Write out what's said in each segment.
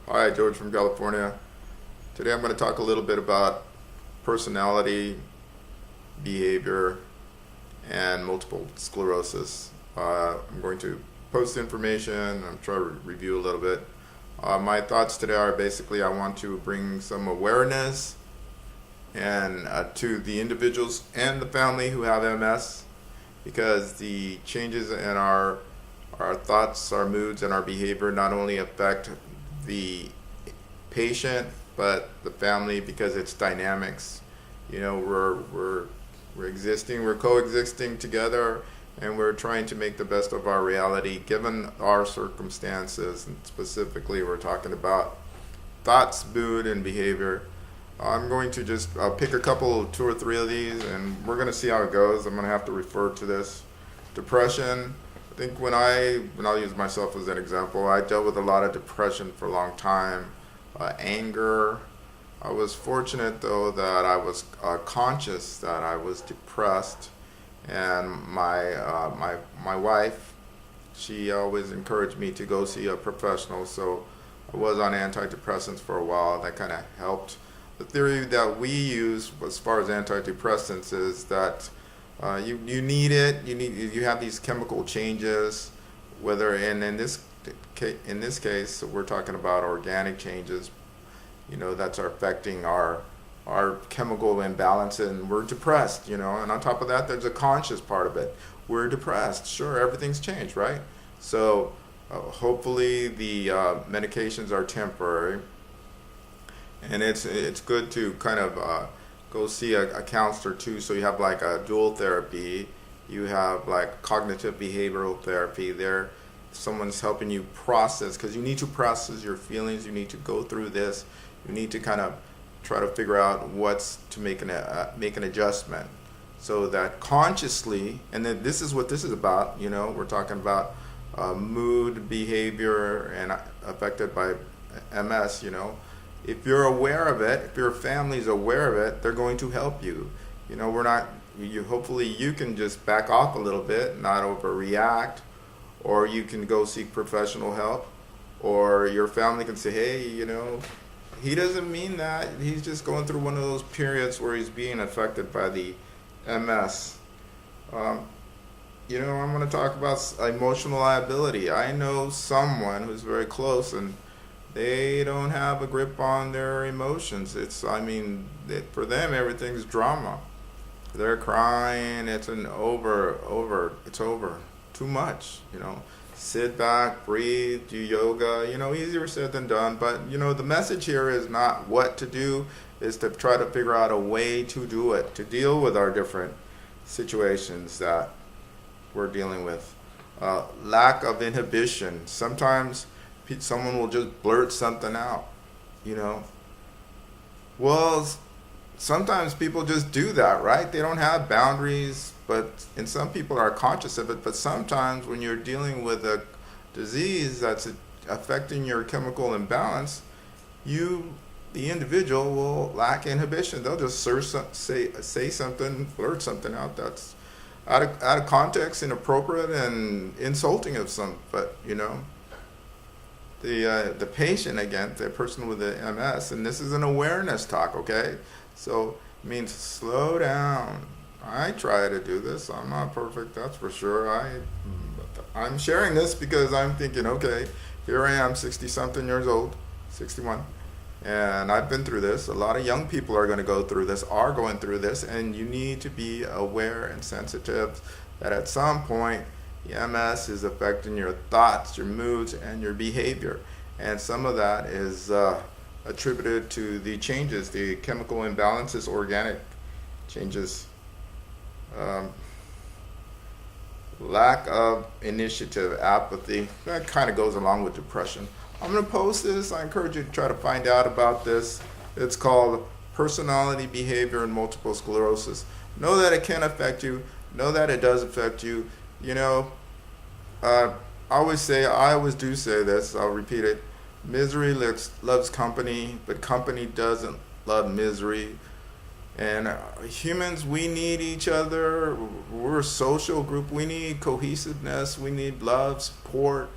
Hi, George from California. Today I'm going to talk a little bit about personality, behavior, and multiple sclerosis. I'm going to post information. I'm trying to review a little bit. My thoughts today are basically I want to bring some awareness and to the individuals and the family who have MS, because the changes in our thoughts, our moods, and our behavior not only affect the patient but the family, because it's dynamics. You know, we're coexisting together, and we're trying to make the best of our reality given our circumstances. And specifically, we're talking about thoughts, mood, and behavior. I'm going to just pick a couple, two or three of these, and we're going to see how it goes. I'm going to have to refer to this. Depression. I think I'll use myself as an example. I dealt with a lot of depression for a long time. Anger. I was fortunate though that I was conscious that I was depressed, and my wife, she always encouraged me to go see a professional. So I was on antidepressants for a while. That kind of helped. The theory that we use as far as antidepressants is that you need it. You have these chemical changes, whether in this case we're talking about organic changes. You know, that's affecting our chemical imbalance, and we're depressed. You know, and on top of that, there's a conscious part of it. We're depressed. Sure, everything's changed, right? So hopefully the medications are temporary, and it's good to kind of go see a counselor too. So you have like a dual therapy. You have like cognitive behavioral therapy. There, someone's helping you process, because you need to process your feelings. You need to go through this. You need to kind of try to figure out what's to make an adjustment, so that consciously. And then this is what this is about. You know, we're talking about mood, behavior, and affected by MS. You know, if you're aware of it, if your family's aware of it, they're going to help you. You know, hopefully you can just back off a little bit, not overreact, or you can go seek professional help, or your family can say, hey, you know, he doesn't mean that. He's just going through one of those periods where he's being affected by the MS. You know, I'm going to talk about emotional liability. I know someone who's very close, and they don't have a grip on their emotions. For them, everything's drama. They're crying. It's over. Too much, you know. Sit back, breathe, do yoga. You know, easier said than done. But, you know, the message here is not what to do, is to try to figure out a way to do it, to deal with our different situations that we're dealing with. Lack of inhibition. Sometimes someone will just blurt something out, you know. Well, sometimes people just do that, right? They don't have boundaries, and some people are conscious of it. But sometimes when you're dealing with a disease that's affecting your chemical imbalance, the individual will lack inhibition. They'll just say something, blurt something out that's out of context, inappropriate, and insulting of some. But, you know, the patient, again, the person with the MS, and this is an awareness talk, okay? So it means slow down. I try to do this. I'm not perfect, that's for sure. I'm sharing this because I'm thinking, okay, here I am, 60-something years old, 61, and I've been through this. A lot of young people are going to go through this, are going through this, and you need to be aware and sensitive that at some point the MS is affecting your thoughts, your moods, and your behavior. And some of that is attributed to the changes, the chemical imbalances, organic changes. Lack of initiative, apathy, that kind of goes along with depression. I'm going to post this. I encourage you to try to find out about this. It's called Personality, Behavior, and Multiple Sclerosis. Know that it can affect you. Know that it does affect you. You know, I always do say this, I'll repeat it. Misery loves company, but company doesn't love misery. And humans, we need each other. We're a social group. We need cohesiveness. We need love, support,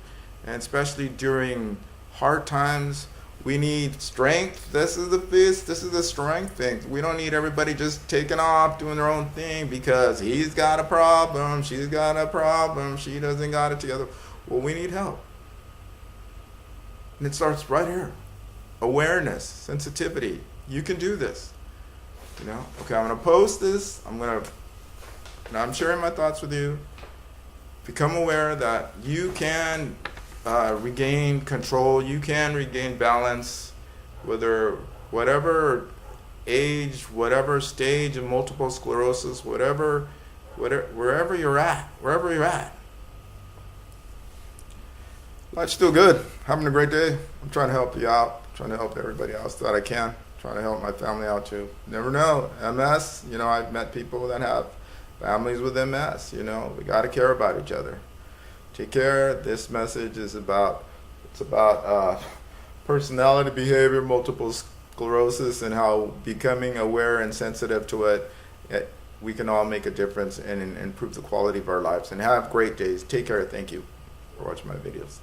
and especially during hard times, We need strength. This is the strength thing. We don't need everybody just taking off, doing their own thing because he's got a problem, she's got a problem, she doesn't got it together. Well, we need help. And it starts right here. Awareness, sensitivity. You can do this. You know, okay, I'm gonna post this. I'm sharing my thoughts with you. Become aware that you can regain control, you can regain balance, whatever age, whatever stage of multiple sclerosis, wherever you're at. Life's still good. Having a great day. I'm trying to help you out. I'm trying to help everybody else that I can. I'm trying to help my family out too. Never know. MS, I've met people that have families with MS. We got to care about each other. Take care. This message is about personality behavior, multiple sclerosis, and how becoming aware and sensitive to it, we can all make a difference and improve the quality of our lives. And have great days. Take care. Thank you for watching my videos.